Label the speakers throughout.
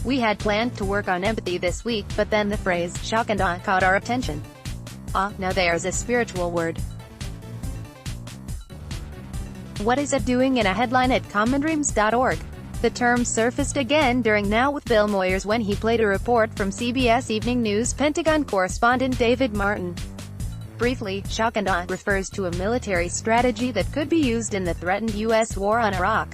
Speaker 1: We had planned to work on empathy this week, but then the phrase, shock and awe, caught our attention. Now there's a spiritual word. What is it doing in a headline at commondreams.org? The term surfaced again during Now with Bill Moyers when he played a report from CBS Evening News Pentagon correspondent David Martin. Briefly, shock and awe refers to a military strategy that could be used in the threatened U.S. war on Iraq.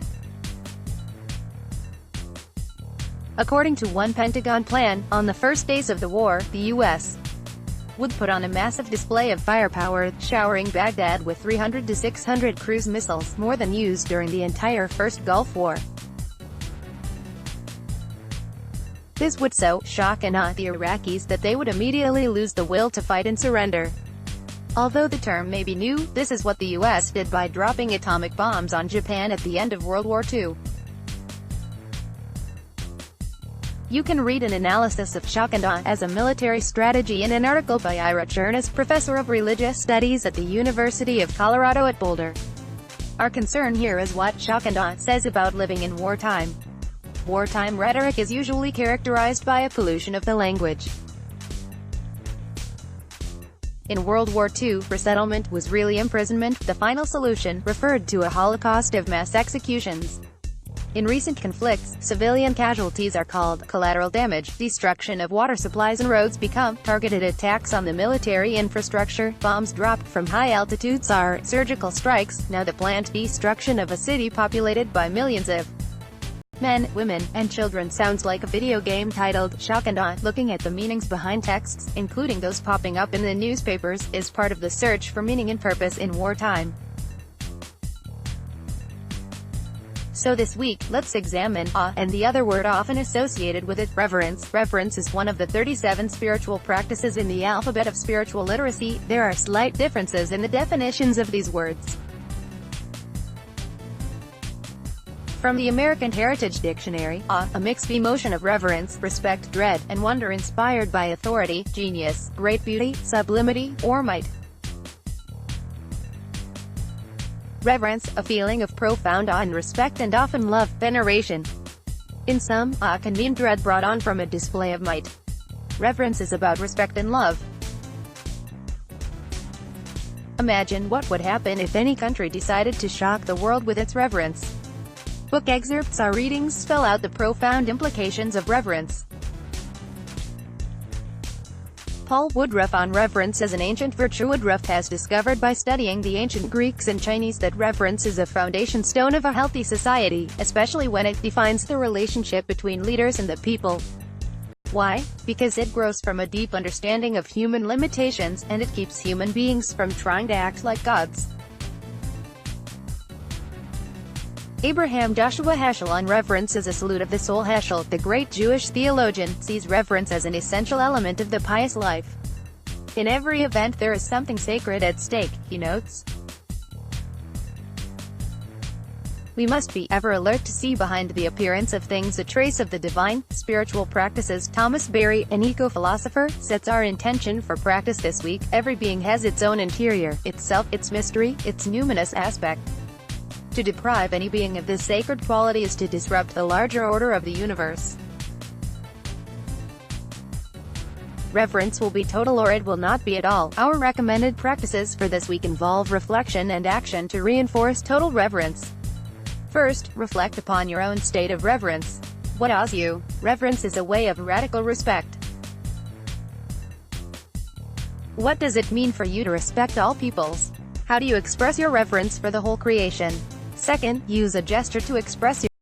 Speaker 1: According to one Pentagon plan, on the first days of the war, the U.S. would put on a massive display of firepower, showering Baghdad with 300 to 600 cruise missiles, more than used during the entire First Gulf War. This would so shock and awe the Iraqis that they would immediately lose the will to fight and surrender. Although the term may be new, this is what the U.S. did by dropping atomic bombs on Japan at the end of World War II. You can read an analysis of shock and awe as a military strategy in an article by Ira Chernis, professor of religious studies at the University of Colorado at Boulder. Our concern here is what shock and awe says about living in wartime. Wartime rhetoric is usually characterized by a pollution of the language. In World War II, resettlement was really imprisonment. The final solution referred to a holocaust of mass executions. In recent conflicts, civilian casualties are called collateral damage. Destruction of water supplies and roads become targeted attacks on the military infrastructure. Bombs dropped from high altitudes are surgical strikes. Now the planned destruction of a city populated by millions of men, women, and children sounds like a video game titled Shock and Awe. Looking at the meanings behind texts, including those popping up in the newspapers, is part of the search for meaning and purpose in wartime. So this week, let's examine awe, and the other word often associated with it, reverence. Reverence is one of the 37 spiritual practices in the alphabet of spiritual literacy. There are slight differences in the definitions of these words. From the American Heritage Dictionary, awe, a mixed emotion of reverence, respect, dread, and wonder inspired by authority, genius, great beauty, sublimity, or might. Reverence, a feeling of profound awe and respect and often love, veneration. In some, awe can mean dread brought on from a display of might. Reverence is about respect and love. Imagine what would happen if any country decided to shock the world with its reverence. Book excerpts or readings spell out the profound implications of reverence. Paul Woodruff on reverence as an ancient virtue. Woodruff has discovered by studying the ancient Greeks and Chinese that reverence is a foundation stone of a healthy society, especially when it defines the relationship between leaders and the people. Why? Because it grows from a deep understanding of human limitations, and it keeps human beings from trying to act like gods. Abraham Joshua Heschel on reverence as a salute of the soul. Heschel, the great Jewish theologian, sees reverence as an essential element of the pious life. In every event there is something sacred at stake, he notes. We must be ever alert to see behind the appearance of things a trace of the divine. Spiritual practices. Thomas Berry, an eco-philosopher, sets our intention for practice this week. Every being has its own interior, its self, its mystery, its numinous aspect. To deprive any being of this sacred quality is to disrupt the larger order of the universe. Reverence will be total or it will not be at all. Our recommended practices for this week involve reflection and action to reinforce total reverence. First, reflect upon your own state of reverence. What awes you? Reverence is a way of radical respect. What does it mean for you to respect all peoples? How do you express your reverence for the whole creation? Second, use a gesture to express your